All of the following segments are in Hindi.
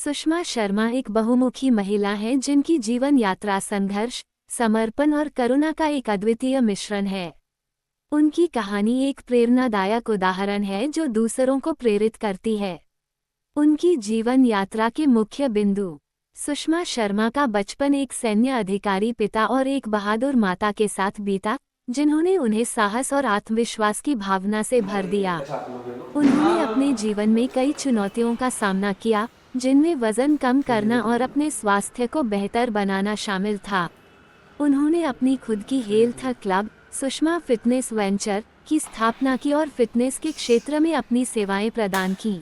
सुषमा शर्मा एक बहुमुखी महिला हैं जिनकी जीवन यात्रा संघर्ष, समर्पण और करुणा का एक अद्वितीय मिश्रण है। उनकी कहानी एक प्रेरणादायक उदाहरण है जो दूसरों को प्रेरित करती है। उनकी जीवन यात्रा के मुख्य बिंदु। सुषमा शर्मा का बचपन एक सैन्य अधिकारी पिता और एक बहादुर माता के साथ बीता, जिन्होंने उन्हें साहस और आत्मविश्वास की भावना से भर दिया। उन्होंने अपने जीवन में कई चुनौतियों का सामना किया, जिनमें वजन कम करना और अपने स्वास्थ्य को बेहतर बनाना शामिल था। उन्होंने अपनी खुद की health club, Sushma fitness venture, की स्थापना की और फिटनेस के क्षेत्र में अपनी सेवाएं प्रदान की।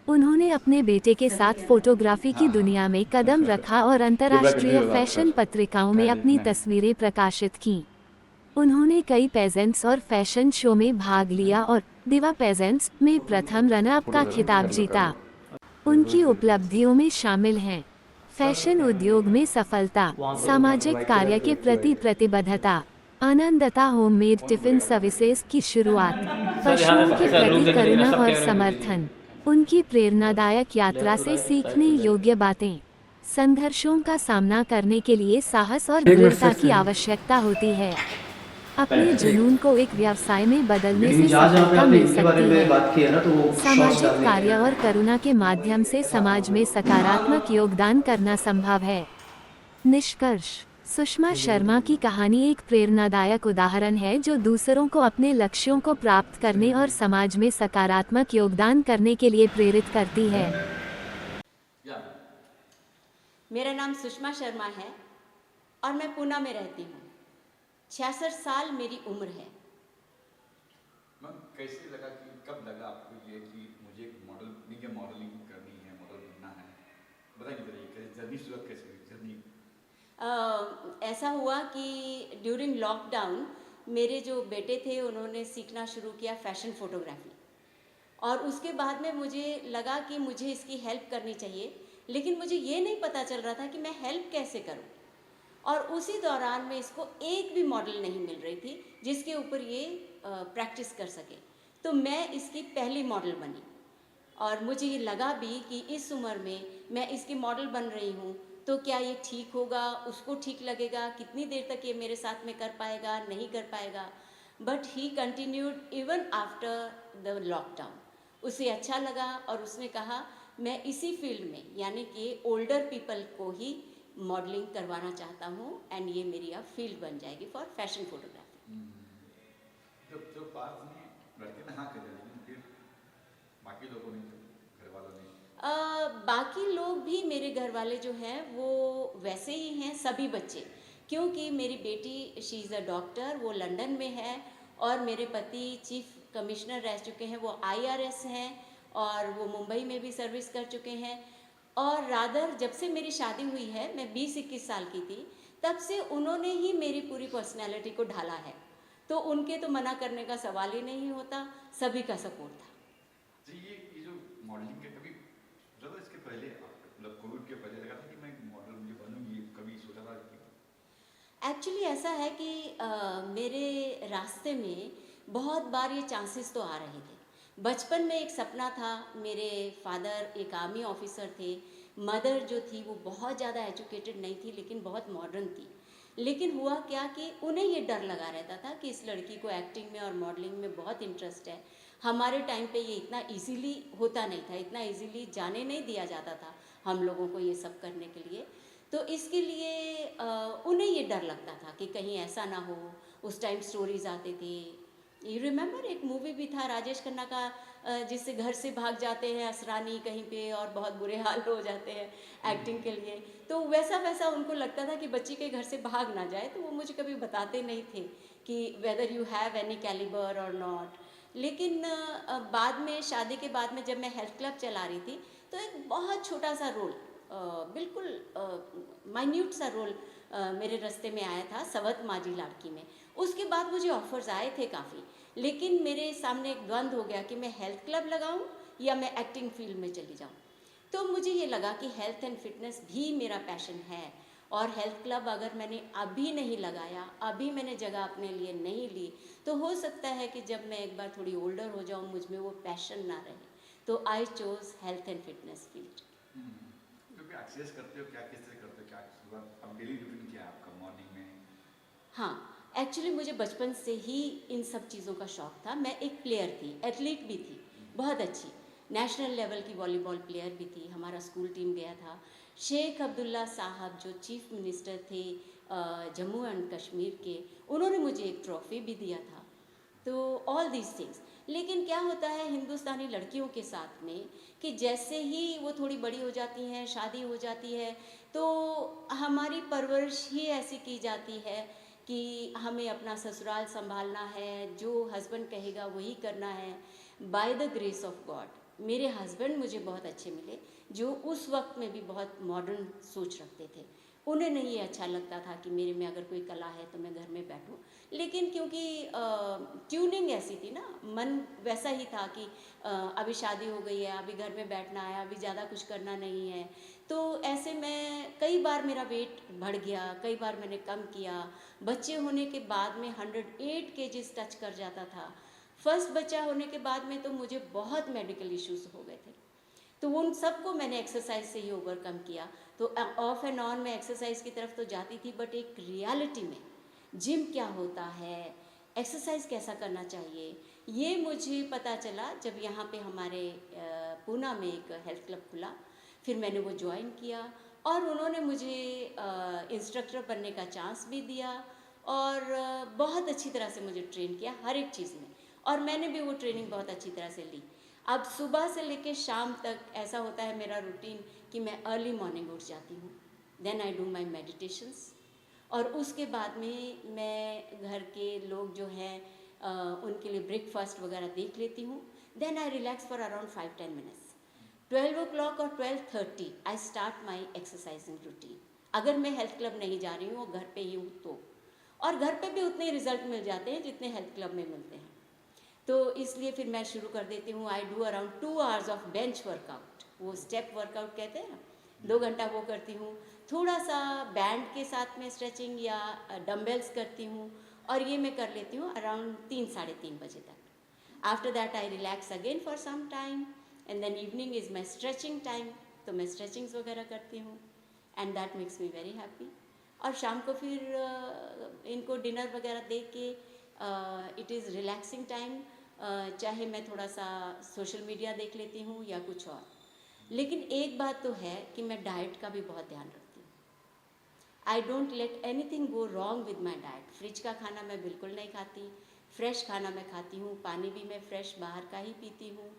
उन्होंने अपने बेटे के साथ फोटोग्राफी की दुनिया में कदम रखा और अंतर्राष्ट्रीय फैशन पत्रिकाओं में अपनी तस्वीरें प्रकाशित कीं। उन्होंने कई पेजेंट्स और फैशन शो में भाग लिया और दिवा पेजेंट्स में प्रथम रनर-अप का खिताब जीता। उनकी उपलब्धियों में शामिल हैं फैशन उद्योग में सफलता, सामाजिक कार्य के प्रति प्रतिबद्धता, आनंदता होममेड टिफिन सर्विसेज की शुरुआत, पशुओं के प्रति करुणा और समर्थन। उनकी प्रेरणादायक यात्रा से सीखने योग्य बातें। संघर्षों का सामना करने के लिए साहस और दृढ़ता की आवश्यकता होती है। अपने जुनून को एक व्यवसाय में बदलने से सफलता मिल सकती है। बात की है ना तो वो शॉट्स सामाजिक डालने कार्य और करुणा के माध्यम से समाज में सकारात्मक योगदान करना संभव है। निष्कर्ष। सुषमा शर्मा की कहानी एक प्रेरणादायक उदाहरण है जो दूसरों को अपने लक्ष्यों को प्राप्त करने और समाज में सकारात्मक योगदान करने के लिए प्रेरित करती है। मेरा नाम सुषमा शर्मा है और मैं पुणे में रहती हूँ। 66 साल मेरी उम्र है। मैम कैसे लगा कि कब लगा आपको ये कि मुझे मॉडलिंग करनी है, मॉडल बनना है? बताइए जरा कैसे जर्नी शुरुआत कैसे हुई जर्नी? ऐसा हुआ कि ड्यूरिंग लॉकडाउन मेरे जो बेटे थे उन्होंने सीखना शुरू किया फैशन फोटोग्राफी और उसके बाद में मुझे लगा कि मुझे इसकी हेल्प करनी चाहिए, लेकिन मुझे ये नहीं पता चल रहा था कि मैं हेल्प कैसे करूं। और उसी दौरान में इसको एक भी मॉडल नहीं मिल रही थी जिसके ऊपर ये प्रैक्टिस कर सके। तो मैं इसकी पहली मॉडल बनी और मुझे ये लगा भी कि इस उम्र में मैं इसकी मॉडल बन रही हूँ तो क्या ये ठीक होगा, उसको ठीक लगेगा, कितनी देर तक ये मेरे साथ में कर पाएगा, नहीं कर पाएगा। But he continued even after the lockdown. उसे अच्छा लगा और उसने कहा मैं इसी फील्ड में यानी कि ओल्डर पीपल को ही मॉडलिंग करवाना चाहता हूँ एंड ये मेरी अब फील्ड बन जाएगी फॉर फैशन फोटोग्राफी। जो पास में लड़के ने हाँ कर दिया, लेकिन फिर बाकी लोगों ने, घर वालों ने बाकी लोग भी मेरे घर वाले जो हैं वो वैसे ही हैं, सभी बच्चे। क्योंकि मेरी बेटी शी इज़ अ डॉक्टर, वो लंदन में है और मेरे पति चीफ कमिश्नर रह चुके हैं, वो IRS हैं और वो मुंबई में भी सर्विस कर चुके हैं। और रादर जब से मेरी शादी हुई है, मैं 20-21 साल की थी, तब से उन्होंने ही मेरी पूरी पर्सनैलिटी को ढाला है। तो उनके तो मना करने का सवाल ही नहीं होता, सभी का सपोर्ट था। जी ये जो मॉडलिंग के कभी ज़्यादा इसके पहले मतलब कोविड के पहले लगा था कि मैं मॉडल मुझे बनूंगी, कभी सोचा था कि? एक्चुअली ऐसा है कि मेरे रास्ते में बहुत बार ये चांसेस तो आ रहे थे। बचपन में एक सपना था, मेरे फादर एक आर्मी ऑफिसर थे, मदर जो थी वो बहुत ज़्यादा एजुकेटेड नहीं थी लेकिन बहुत मॉडर्न थी। लेकिन हुआ क्या कि उन्हें ये डर लगा रहता था कि इस लड़की को एक्टिंग में और मॉडलिंग में बहुत इंटरेस्ट है। हमारे टाइम पे ये इतना इजीली होता नहीं था, इतना इजीली जाने नहीं दिया जाता था हम लोगों को ये सब करने के लिए। तो इसके लिए उन्हें ये डर लगता था कि कहीं ऐसा ना हो। उस टाइम स्टोरीज आते थे, यू रिमेंबर एक मूवी भी था राजेश खन्ना का जिससे घर से भाग जाते हैं असरानी कहीं पे और बहुत बुरे हाल हो जाते हैं एक्टिंग के लिए। तो वैसा वैसा उनको लगता था कि बच्ची के घर से भाग ना जाए, तो वो मुझे कभी बताते नहीं थे कि whether you have any calibre or not. लेकिन बाद में शादी के बाद में जब मैं हेल्थ क्लब चला रही थी तो एक बहुत छोटा सा रोल, बिल्कुल माइन्यूट सा रोल मेरे रास्ते में आया था सवत माझी लाड़की में। उसके बाद मुझे ऑफर्स आए थे काफ़ी, लेकिन मेरे सामने एक द्वंद्व हो गया कि मैं हेल्थ क्लब लगाऊं या मैं एक्टिंग फील्ड में चली जाऊं। तो मुझे ये लगा कि हेल्थ एंड फिटनेस भी मेरा पैशन है और हेल्थ क्लब अगर मैंने अभी नहीं लगाया, अभी मैंने जगह अपने लिए नहीं ली, तो हो सकता है कि जब मैं एक बार थोड़ी ओल्डर हो जाऊं मुझ में वो पैशन ना रहे। तो I chose health and fitness field. Exercise करते हो, क्या किस तरह करते हो, क्या शुरुआत अब डेली रूटीन क्या है आपका मॉर्निंग में? हाँ, एक्चुअली मुझे बचपन से ही इन सब चीज़ों का शौक़ था। मैं एक प्लेयर थी, एथलीट भी थी, बहुत अच्छी। नेशनल लेवल की वॉलीबॉल प्लेयर भी थी, हमारा स्कूल टीम गया था। शेख अब्दुल्ला साहब जो चीफ मिनिस्टर थे जम्मू एंड कश्मीर के, उन्होंने मुझे एक ट्रॉफ़ी भी दिया था। तो ऑल दीज थिंग्स। लेकिन क्या होता है हिंदुस्तानी लड़कियों के साथ में कि जैसे ही वो थोड़ी बड़ी हो जाती हैं, शादी हो जाती है, तो हमारी परवरिश ही ऐसी की जाती है कि हमें अपना ससुराल संभालना है, जो हस्बैंड कहेगा वही करना है। By the grace of God मेरे हस्बैंड मुझे बहुत अच्छे मिले, जो उस वक्त में भी बहुत मॉडर्न सोच रखते थे। उन्हें नहीं ये अच्छा लगता था कि मेरे में अगर कोई कला है तो मैं घर में बैठूं, लेकिन क्योंकि ट्यूनिंग ऐसी थी ना, मन वैसा ही था कि अभी शादी हो गई है, अभी घर में बैठना है, अभी ज़्यादा कुछ करना नहीं है। तो ऐसे में कई बार मेरा वेट बढ़ गया, कई बार मैंने कम किया। बच्चे होने के बाद में 108 केजीज टच कर जाता था। फर्स्ट बच्चा होने के बाद में तो मुझे बहुत मेडिकल इश्यूज़ हो गए थे, तो उन सबको मैंने एक्सरसाइज से ही ओवरकम किया। तो ऑफ एंड ऑन मैं एक्सरसाइज की तरफ तो जाती थी, बट एक रियलिटी में जिम क्या होता है, एक्सरसाइज कैसा करना चाहिए, ये मुझे पता चला जब यहाँ पे हमारे पूना में एक हेल्थ क्लब खुला। फिर मैंने वो ज्वाइन किया और उन्होंने मुझे इंस्ट्रक्टर बनने का चांस भी दिया और बहुत अच्छी तरह से मुझे ट्रेन किया हर एक चीज़ में, और मैंने भी वो ट्रेनिंग बहुत अच्छी तरह से ली। अब सुबह से लेकर शाम तक ऐसा होता है मेरा रूटीन कि मैं अर्ली मॉर्निंग उठ जाती हूँ, then I do my meditations, और उसके बाद में मैं घर के लोग जो हैं उनके लिए ब्रेकफास्ट वगैरह देख लेती हूँ। Then I relax for around 5-10 minutes. 12 o'clock और 12:30 I start my exercising routine. अगर मैं हेल्थ क्लब नहीं जा रही हूँ और घर पे ही हूँ तो, और घर पे भी उतने रिजल्ट मिल जाते हैं जितने हेल्थ क्लब में मिलते हैं। तो इसलिए फिर मैं शुरू कर देती हूँ। I do around 2 hours of bench workout, वो स्टेप वर्कआउट कहते हैं ना, 2 घंटा वो करती हूँ। थोड़ा सा बैंड के साथ में स्ट्रेचिंग या डम्बल्स करती हूँ, और ये मैं कर लेती हूँ अराउंड 3-3:30 बजे तक। After that I relax again for some time, and then evening is my stretching time, तो मैं स्ट्रेचिंग्स वगैरह करती हूँ, and that makes me very happy. और शाम को फिर इनको डिनर वगैरह दे के इट इज़ रिलैक्सिंग टाइम। चाहे मैं थोड़ा सा सोशल मीडिया देख लेती हूँ या कुछ और। लेकिन एक बात तो है कि मैं डाइट का भी बहुत ध्यान रखती हूँ। I don't let anything go wrong with my diet. Fridge का खाना मैं बिल्कुल नहीं खाती, फ्रेश खाना मैं खाती हूँ, पानी भी मैं फ्रेश बाहर का ही पीती हूँ।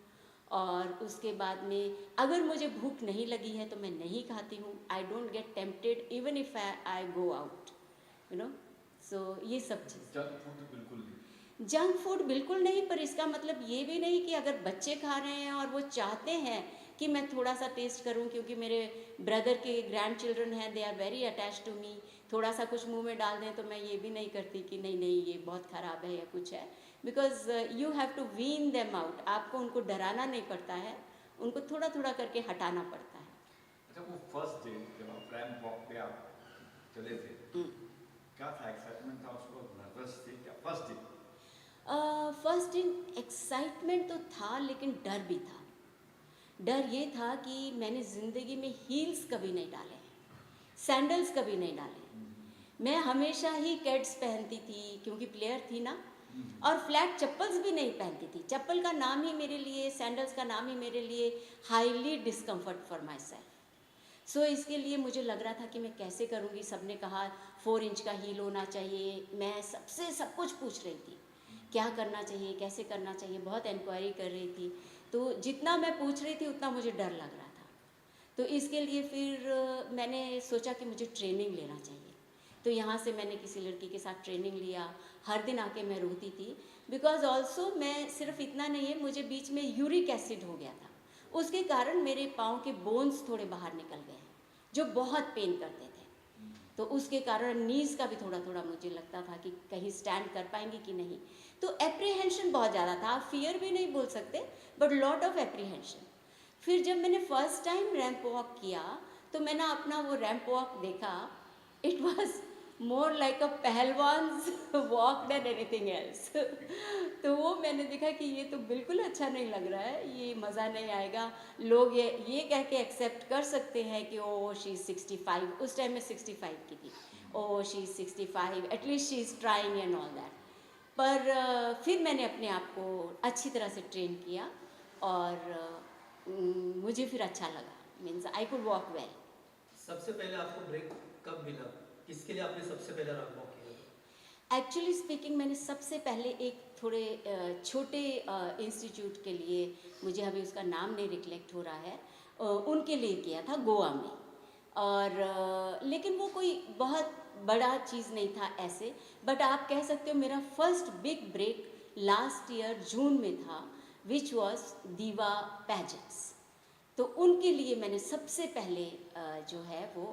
और उसके बाद में अगर मुझे भूख नहीं लगी है तो मैं नहीं खाती हूँ। I don't get tempted even if I go out, you know. So ये सब चीज़। जंक फूड तो बिल्कुल नहीं? जंक फूड बिल्कुल नहीं, पर इसका मतलब ये भी नहीं कि अगर बच्चे खा रहे हैं और वो चाहते हैं कि मैं थोड़ा सा टेस्ट करूं, क्योंकि मेरे ब्रदर के ग्रैंड चिल्ड्रन हैं, they are very attach to me, थोड़ा सा कुछ मुंह में डाल दें तो मैं ये भी नहीं करती कि नहीं नहीं ये बहुत ख़राब है या कुछ है, because you have to wean them out. आपको उनको डराना नहीं पड़ता है, उनको थोड़ा थोड़ा करके हटाना पड़ता है। अच्छा, वो फर्स्ट डे जब आप रैंप वॉक पे आप चले थे, क्या था? एक्साइटमेंट था उसको, नर्वस थे क्या फर्स्ट डे? फर्स्ट दिन एक्साइटमेंट तो था, लेकिन डर भी था। डर ये था कि मैंने ज़िंदगी में हील्स कभी नहीं डाले हैं, सैंडल्स कभी नहीं डाले। मैं हमेशा ही कैड्स पहनती थी क्योंकि प्लेयर थी ना, और फ्लैट चप्पल्स भी नहीं पहनती थी। चप्पल का नाम ही मेरे लिए, सैंडल्स का नाम ही मेरे लिए highly discomfort for myself. So इसके लिए मुझे लग रहा था कि मैं कैसे करूँगी। सबने कहा 4 इंच का हील होना चाहिए। मैं सबसे सब कुछ पूछ रही थी, क्या करना चाहिए, कैसे करना चाहिए, बहुत इंक्वायरी कर रही थी। तो जितना मैं पूछ रही थी उतना मुझे डर लग रहा था। तो इसके लिए फिर मैंने सोचा कि मुझे ट्रेनिंग लेना चाहिए। तो यहाँ से मैंने किसी लड़की के साथ ट्रेनिंग लिया। हर दिन आके मैं रोती थी, बिकॉज ऑल्सो मैं सिर्फ इतना नहीं है, मुझे बीच में यूरिक एसिड हो गया था। उसके कारण मेरे पाँव के बोन्स थोड़े बाहर निकल गए हैं, जो बहुत पेन करते थे। तो उसके कारण नीज़ का भी थोड़ा थोड़ा मुझे लगता था कि कहीं स्टैंड कर पाएंगी कि नहीं। तो एप्रीहेंशन बहुत ज़्यादा था, आप फियर भी नहीं बोल सकते, बट लॉट ऑफ एप्रीहेंशन। फिर जब मैंने फर्स्ट टाइम रैंप वॉक किया तो मैंने अपना वो रैंप वॉक देखा, it was more like a पहलवान्स वॉक देन एनीथिंग एल्स। तो वो मैंने देखा कि ये तो बिल्कुल अच्छा नहीं लग रहा है, ये मज़ा नहीं आएगा। लोग ये कह के एक्सेप्ट कर सकते हैं कि ओ शी इज़ 65, उस टाइम में 65 की थी, oh she is 65, at least she is trying and all that. पर फिर मैंने अपने आप को अच्छी तरह से ट्रेन किया और मुझे फिर अच्छा लगा, means I could walk well. सबसे पहले आपको ब्रेक कब मिला? किसके लिए आपने सबसे पहले रन वॉक किया? एक्चुअली स्पीकिंग मैंने सबसे पहले एक थोड़े छोटे इंस्टीट्यूट के लिए, मुझे अभी उसका नाम नहीं रिकलेक्ट हो रहा है, उनके लिए किया था गोवा में। और लेकिन वो कोई बहुत बड़ा चीज़ नहीं था ऐसे, बट आप कह सकते हो मेरा first big break last year June में था, विच वॉज दीवा पैजेंट्स। तो उनके लिए मैंने सबसे पहले जो है वो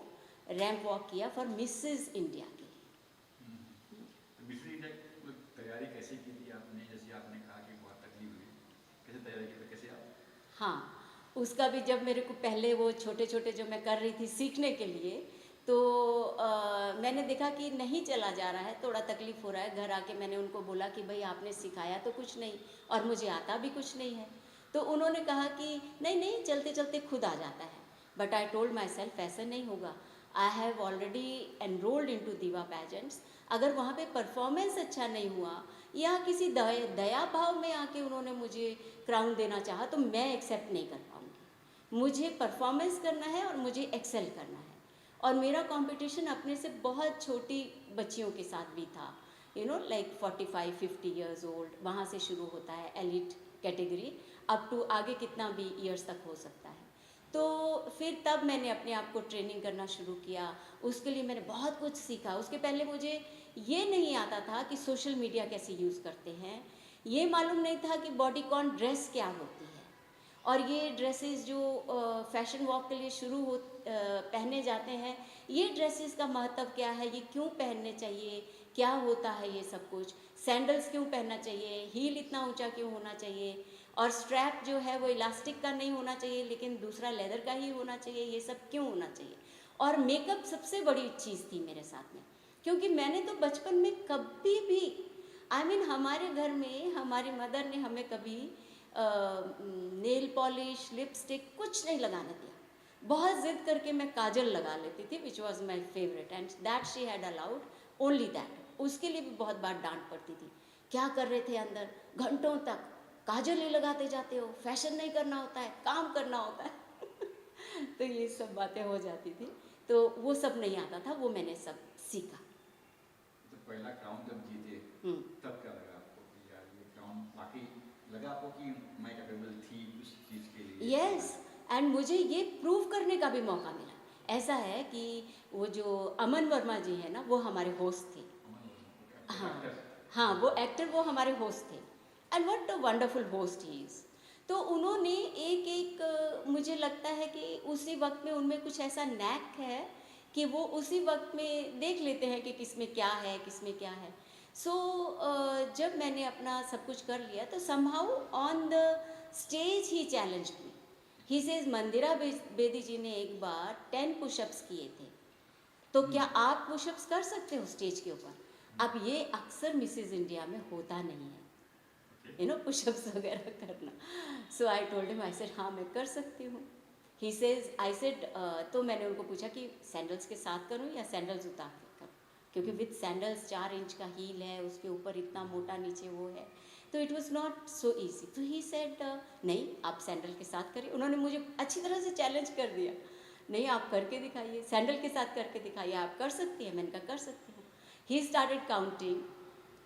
रैंप वॉक किया फॉर मिसेस इंडिया के। तो मिस इंडिया की तैयारी कैसे की थी आपने? जैसे आपने कहा कि बहुत तकलीफ हुई, कैसे तैयारी की थी, कैसे आप? हाँ, उसका भी जब मेरे को पहले वो छोटे छोटे जो मैं कर रही थी सीखने के लिए, तो मैंने देखा कि नहीं चला जा रहा है, थोड़ा तकलीफ़ हो रहा है। घर आके मैंने उनको बोला कि भाई आपने सिखाया तो कुछ नहीं और मुझे आता भी कुछ नहीं है। तो उन्होंने कहा कि नहीं नहीं, चलते चलते खुद आ जाता है। But I told myself ऐसा नहीं होगा, I have already enrolled into Diva pageants. अगर वहाँ पे परफॉर्मेंस अच्छा नहीं हुआ या किसी दया भाव में आके उन्होंने मुझे क्राउन देना चाहा तो मैं एक्सेप्ट नहीं कर पाऊँगी। मुझे परफॉर्मेंस करना है और मुझे एक्सेल करना है। और मेरा कंपटीशन अपने से बहुत छोटी बच्चियों के साथ भी था, you know like 45-50 years old, वहाँ से शुरू होता है एलिट कैटेगरी, अप टू आगे कितना भी ईयर्स तक हो सकता है। तो फिर तब मैंने अपने आप को ट्रेनिंग करना शुरू किया। उसके लिए मैंने बहुत कुछ सीखा। उसके पहले मुझे ये नहीं आता था कि सोशल मीडिया कैसे यूज़ करते हैं, ये मालूम नहीं था कि बॉडीकॉन ड्रेस क्या होती है, और ये ड्रेसेस जो फैशन वॉक के लिए पहने जाते हैं, ये ड्रेसेस का महत्व क्या है, ये क्यों पहनने चाहिए, क्या होता है ये सब कुछ, सैंडल्स क्यों पहनना चाहिए, हील इतना ऊंचा क्यों होना चाहिए, और स्ट्रैप जो है वो इलास्टिक का नहीं होना चाहिए लेकिन दूसरा लेदर का ही होना चाहिए, ये सब क्यों होना चाहिए। और मेकअप सबसे बड़ी चीज़ थी मेरे साथ में, क्योंकि मैंने तो बचपन में कभी भी हमारे घर में हमारी मदर ने हमें कभी नेल पॉलिश, लिपस्टिक कुछ नहीं लगाने दिया। बहुत ज़िद करके मैं काजल लगा लेती थी, which was my favourite, and that she had allowed only that. उसके लिए भी बहुत बार डांट पड़ती थी, क्या कर रहे थे अंदर घंटों तक, काजल ही लगाते जाते हो, फैशन नहीं करना होता है, काम करना होता है। तो ये सब बातें हो जाती थी, तो वो सब नहीं आता था, वो मैंने सब सीखा। तो पहला क्राउन जब जीते तब क्या लगा आपको कि यार ये क्राउन वाकई लगा आपको कि मैं कैपेबल थी उस चीज़ के लिए? यस, एंड मुझे ये प्रूव करने का भी मौका मिला। ऐसा है कि वो जो अमन वर्मा जी हैं ना, वो हमारे होस्ट थे। हाँ हाँ, वो एक्टर, वो हमारे होस्ट थे, and what a wonderful host he is. तो उन्होंने एक एक मुझे लगता है कि उसी वक्त में उनमें कुछ ऐसा नैक है कि वो उसी वक्त में देख लेते हैं कि किस में क्या है, किस में क्या है। सो जब मैंने अपना सब कुछ कर लिया तो somehow on the stage he challenge me. He says Mandira Bedi ji ने एक बार 10 पुशअप्स किए थे, तो क्या आप पुशअप्स कर सकते हो स्टेज के ऊपर? अब ये अक्सर मिसेज इंडिया में होता नहीं है, यू नो, पुशअप्स वगैरह करना। So I told him, I said हाँ मैं कर सकती हूँ। ही सेज, आई सेड, तो मैंने उनको पूछा कि सैंडल्स के साथ करूँ या सैंडल्स उतार के करूँ, क्योंकि विद सैंडल्स 4 इंच का हील है, उसके ऊपर इतना मोटा नीचे वो है, तो it was not so easy. तो ही सेड नहीं, आप सैंडल के साथ करिए। उन्होंने मुझे अच्छी तरह से चैलेंज कर दिया, नहीं आप करके दिखाइए, सैंडल के साथ करके दिखाइए, आप कर सकती हैं। मैंने कहा कर सकती हूँ। ही स्टार्टेड काउंटिंग,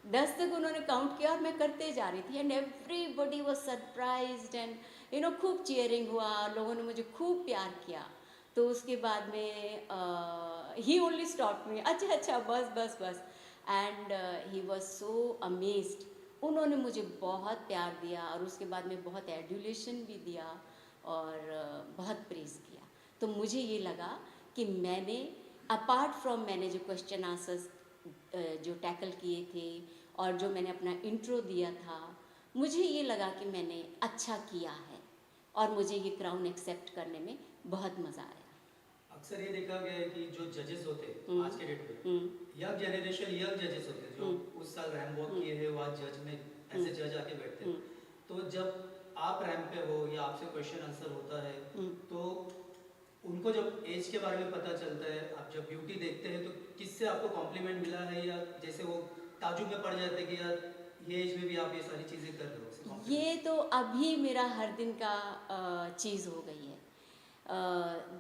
10 तक उन्होंने काउंट किया और मैं करते जा रही थी, and everybody was surprised, and you know खूब चीयरिंग हुआ, लोगों ने मुझे खूब प्यार किया। तो उसके बाद में ही ओनली स्टॉप मी, अच्छा अच्छा बस बस बस, and he was so amazed. उन्होंने मुझे बहुत प्यार दिया और उसके बाद में बहुत एड्यूलेशन भी दिया और बहुत प्रेज़ किया। तो मुझे ये लगा कि मैंने अपार्ट फ्रॉम, मैंने जो क्वेश्चन आंसर्स जो टैकल किए थे और जो मैंने अपना इंट्रो दिया था, मुझे ये लगा कि मैंने अच्छा किया है और मुझे ये क्राउन एक्सेप्ट करने में बहुत मज़ा आया। अक्सर ये देखा गया है कि जो जजेस होते हैं हम्म। आज के डेट में, हम्म, यंग जनरेशन यंग जजेस होते हैं जो उस साल रैंप वॉक किए हैं, वो आज जज में ऐसे जज आके बैठते हैं। तो जब आप रैंप पे हो या आपसे क्वेश्चन आंसर होता है, तो उनको जब एज के बारे में पता चलता है, आप जब ब्यूटी देखते हैं, तो किससे आपको कॉम्प्लीमेंट मिला है, या जैसे वो ताजुब में पड़ जाते हैं कि यार ये एज में भी आप ये सारी चीज़ें कर रहे हो, उससे compliment? ये तो अभी मेरा हर दिन का चीज़ हो गई है।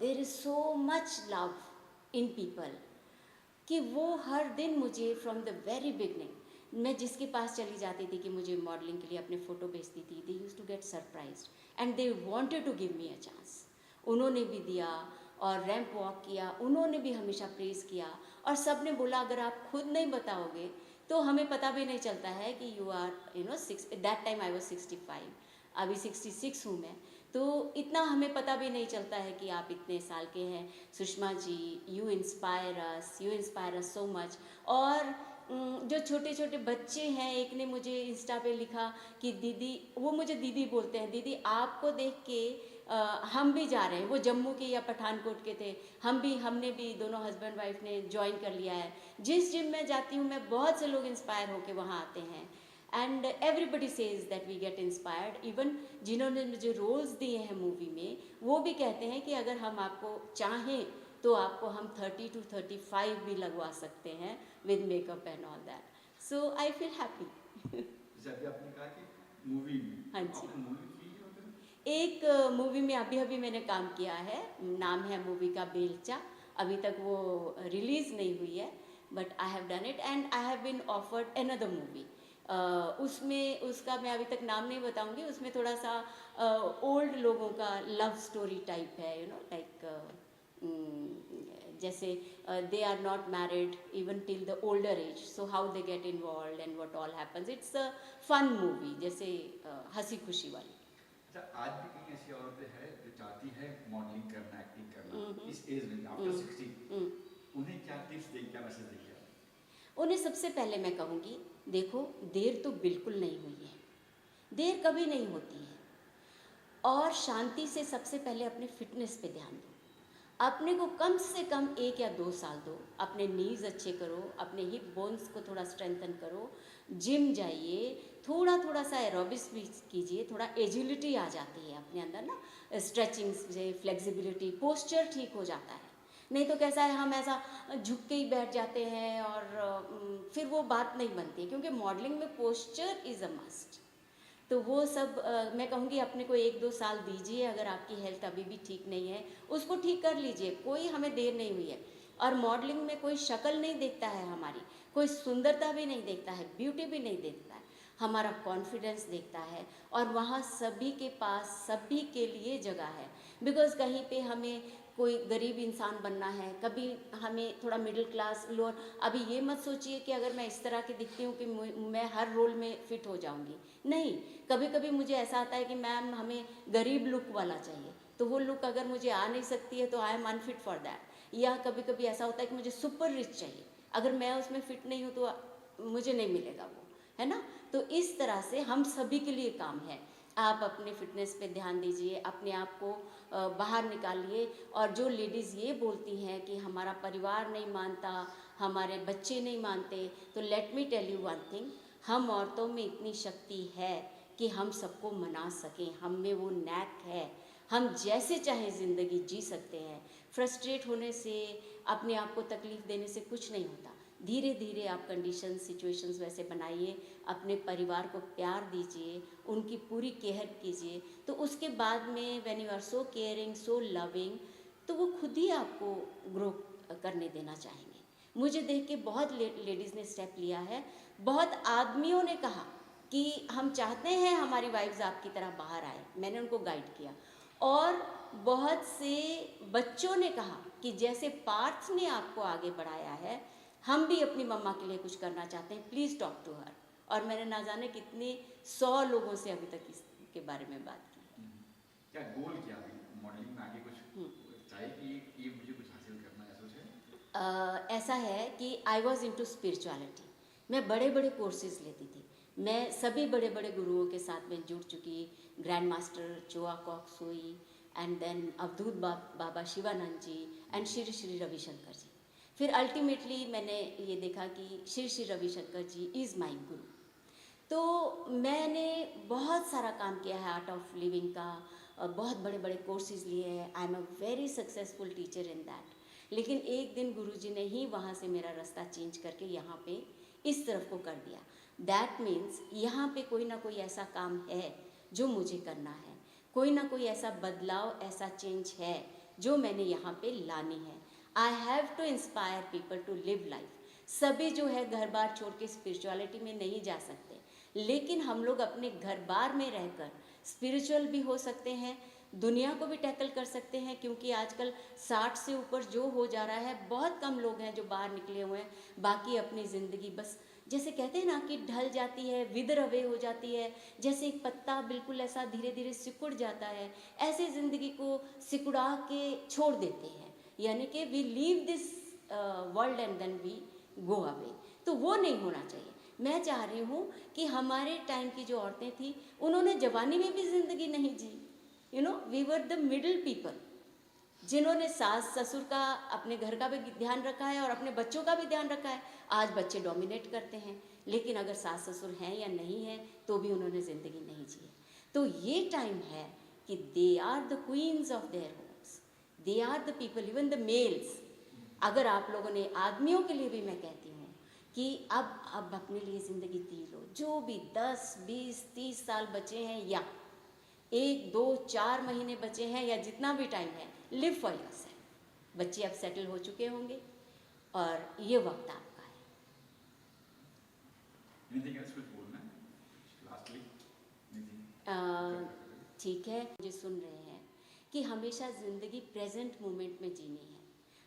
There is so much love in people कि वो हर दिन मुझे फ्रॉम द वेरी बिगनिंग, मैं जिसके पास चली जाती थी कि मुझे मॉडलिंग के लिए अपने फ़ोटो भेजती थी, they use to get surprised and they wanted to give me a chance. उन्होंने भी दिया, और रैंप वॉक किया, उन्होंने भी हमेशा प्रेज़ किया, और सब ने बोला अगर आप खुद नहीं बताओगे तो हमें पता भी नहीं चलता है कि you are that time I was 65, अभी 66 हूँ मैं, तो इतना हमें पता भी नहीं चलता है कि आप इतने साल के हैं। Sushma ji, you inspire us so much. और जो छोटे छोटे बच्चे हैं, एक ने मुझे इंस्टा पे लिखा कि दीदी, वो मुझे दीदी बोलते हैं, दीदी आपको देख के हम भी जा रहे हैं। वो जम्मू के या पठानकोट के थे, हमने भी दोनों हस्बैंड वाइफ ने ज्वाइन कर लिया है। जिस जिम में जाती हूँ मैं, बहुत से लोग इंस्पायर होके वहाँ आते हैं, and everybody says that we get inspired. Even जिन्होंने मुझे रोल्स दिए हैं मूवी में, वो भी कहते हैं कि अगर हम आपको चाहें तो आपको हम 30 to 35 भी लगवा सकते हैं with makeup and all that. So I feel happy. जैसे अभी आपने कहा कि मूवी में, हाँ जी। आपने मूवी की है मतलब? एक मूवी में अभी मैंने काम किया है, नाम है मूवी का बेलचा। अभी तक वो रिलीज़ नहीं हुई है, but I have done it and I have been offered another movie. उसमें, उसका मैं अभी तक नाम नहीं बताऊंगी। उसमें थोड़ा सा ओल्ड लोगों का लव स्टोरी टाइप है, जैसे they are not married even till the older age, so how they get involve and what all happens. It's a fun movie, जैसे हंसी खुशी वाली। अच्छा, आज भी कहीं ऐसी औरतें हैं जो चाहती है मॉडलिंग करना, एक्टिंग करना इस एज में, आफ्टर 60, उन्हें क्या टिप्स दें, क्या मैसेज देंगे आप? उन्हें सबसे पहले मैं कहूँगी, देखो देर तो बिल्कुल नहीं हुई है, देर कभी नहीं होती है, और शांति से सबसे पहले अपने फिटनेस पे ध्यान दो। अपने को कम से कम 1 या 2 साल दो, अपने नीज अच्छे करो, अपने हिप बोन्स को थोड़ा स्ट्रेंथन करो, जिम जाइए, थोड़ा थोड़ा सा एरोबिक्स भी कीजिए, थोड़ा एजिलिटी आ जाती है अपने अंदर ना, स्ट्रेचिंग से फ्लेक्सिबिलिटी, पोस्चर ठीक हो जाता है। नहीं तो कैसा है, हम ऐसा झुक के ही बैठ जाते हैं, और फिर वो बात नहीं बनती है, क्योंकि मॉडलिंग में पोस्चर इज़ अ मस्ट। तो वो सब मैं कहूँगी अपने को 1-2 साल दीजिए। अगर आपकी हेल्थ अभी भी ठीक नहीं है, उसको ठीक कर लीजिए, कोई हमें देर नहीं हुई है। और मॉडलिंग में कोई शक्ल नहीं देखता है हमारी, कोई सुंदरता भी नहीं देखता है, ब्यूटी भी नहीं देखता है, हमारा कॉन्फिडेंस देखता है। और वहाँ सभी के पास, सभी के लिए जगह है। बिकॉज़ कहीं पे हमें कोई गरीब इंसान बनना है, कभी हमें थोड़ा मिडिल क्लास, लोअर। अभी ये मत सोचिए कि अगर मैं इस तरह की दिखती हूँ कि मैं हर रोल में फिट हो जाऊँगी, नहीं। कभी कभी मुझे ऐसा आता है कि मैम हमें गरीब लुक वाला चाहिए, तो वो लुक अगर मुझे आ नहीं सकती है तो I am unfit for that. या कभी कभी ऐसा होता है कि मुझे सुपर रिच चाहिए, अगर मैं उसमें फिट नहीं हूँ तो मुझे नहीं मिलेगा वो, है ना। तो इस तरह से हम सभी के लिए काम है। आप अपने फिटनेस पे ध्यान दीजिए, अपने आप को बाहर निकालिए। और जो लेडीज़ ये बोलती हैं कि हमारा परिवार नहीं मानता, हमारे बच्चे नहीं मानते, तो let me tell you one thing, हम औरतों में इतनी शक्ति है कि हम सबको मना सकें, हम में वो नैक है, हम जैसे चाहे ज़िंदगी जी सकते हैं। फ्रस्ट्रेट होने से, अपने आप को तकलीफ़ देने से कुछ नहीं होता। धीरे धीरे आप कंडीशन, सिचुएशंस वैसे बनाइए, अपने परिवार को प्यार दीजिए, उनकी पूरी केयर कीजिए, तो उसके बाद में when you are so caring, so loving, तो वो खुद ही आपको ग्रो करने देना चाहेंगे। मुझे देख के बहुत लेडीज़ ने स्टेप लिया है, बहुत आदमियों ने कहा कि हम चाहते हैं हमारी वाइफ्स आपकी तरह बाहर आए, मैंने उनको गाइड किया। और बहुत से बच्चों ने कहा कि जैसे पार्थ ने आपको आगे बढ़ाया है, हम भी अपनी मम्मा के लिए कुछ करना चाहते हैं, प्लीज़ टॉक टू हर। और मैंने ना जाने कितने 100 लोगों से अभी तक इसके बारे में बात की। क्या गोल, क्या अभी मॉडलिंग में आगे कुछ चाहे कि ये मुझे कुछ हासिल करना है, सोचे? ऐसा है कि आई वॉज इनटू स्पिरिचुअलिटी। मैं बड़े बड़े कोर्सेज लेती थी, मैं सभी बड़े बड़े गुरुओं के साथ में जुड़ चुकी, grand master Choa Kok Sui and then Avadhoot Baba Shivanand ji and Shri Shri Ravishankar ji. फिर अल्टीमेटली मैंने ये देखा कि श्री श्री रविशंकर जी इज़ माई गुरु। तो मैंने बहुत सारा काम किया है आर्ट ऑफ लिविंग का, बहुत बड़े बड़े कोर्सेज लिए हैं। I am a very successful teacher in that. लेकिन एक दिन गुरुजी ने ही वहाँ से मेरा रास्ता चेंज करके यहाँ पे इस तरफ को कर दिया। दैट मीन्स यहाँ पे कोई ना कोई ऐसा काम है जो मुझे करना है, कोई ना कोई ऐसा बदलाव, ऐसा चेंज है जो मैंने यहाँ पे लानी है। I have to inspire people to live life. सभी जो है घर बार छोड़ के स्पिरिचुअलिटी में नहीं जा सकते, लेकिन हम लोग अपने घर बार में रहकर स्पिरिचुअल भी हो सकते हैं, दुनिया को भी टैकल कर सकते हैं। क्योंकि आजकल 60 से ऊपर जो हो जा रहा है, बहुत कम लोग हैं जो बाहर निकले हुए हैं। बाकी अपनी ज़िंदगी बस जैसे कहते हैं ना कि ढल जाती है, विदर अवे हो जाती है, जैसे एक पत्ता बिल्कुल ऐसा धीरे धीरे सिकुड़ जाता है, ऐसे ज़िंदगी को सिकुड़ा के छोड़ देते हैं। यानी कि we leave this world and then we go away. तो वो नहीं होना चाहिए। मैं चाह रही हूँ कि हमारे टाइम की जो औरतें थी, उन्होंने जवानी में भी ज़िंदगी नहीं जी। You know, we were the middle people, जिन्होंने सास ससुर का, अपने घर का भी ध्यान रखा है और अपने बच्चों का भी ध्यान रखा है। आज बच्चे डोमिनेट करते हैं, लेकिन अगर सास ससुर हैं या नहीं हैं तो भी उन्होंने ज़िंदगी नहीं जी है। तो ये टाइम है कि they are the queens of their homes, they are the people, even the males. अगर आप लोगों ने, आदमियों के लिए भी मैं कहती हूँ कि अब अपने लिए ज़िंदगी जी लो। जो भी 10, 20, 30 साल बचे हैं, या 1, 2, 4 महीने बचे हैं, या जितना भी टाइम है, लिव फॉर योरसेल्फ। बच्चे अब सेटल हो चुके होंगे और ये वक्त आपका है। Anything else कुछ बोलना है? Lastly, anything? ठीक है, मुझे सुन रहे हैं कि हमेशा ज़िंदगी प्रेजेंट मोमेंट में जीनी है।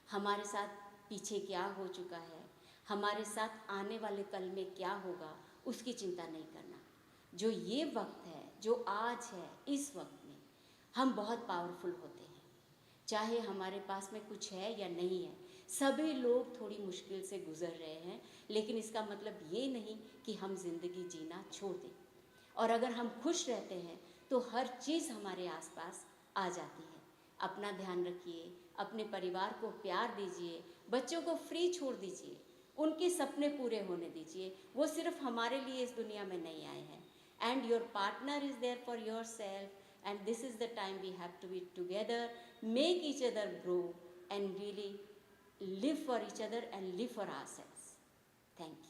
हमारे साथ पीछे क्या हो चुका है, हमारे साथ आने वाले कल में क्या होगा, उसकी चिंता नहीं करना। जो ये वक्त है, जो आज है, इस वक्त में हम बहुत पावरफुल होते हैं। चाहे हमारे पास में कुछ है या नहीं है, सभी लोग थोड़ी मुश्किल से गुजर रहे हैं, लेकिन इसका मतलब ये नहीं कि हम ज़िंदगी जीना छोड़ दें। और अगर हम खुश रहते हैं तो हर चीज़ हमारे आसपास आ जाती है। अपना ध्यान रखिए, अपने परिवार को प्यार दीजिए, बच्चों को फ्री छोड़ दीजिए, उनके सपने पूरे होने दीजिए। वो सिर्फ हमारे लिए इस दुनिया में नहीं आए हैं। And your partner is there for yourself, and this is the time we have to be together, make each other grow and really live for each other and live for ourselves. Thank you.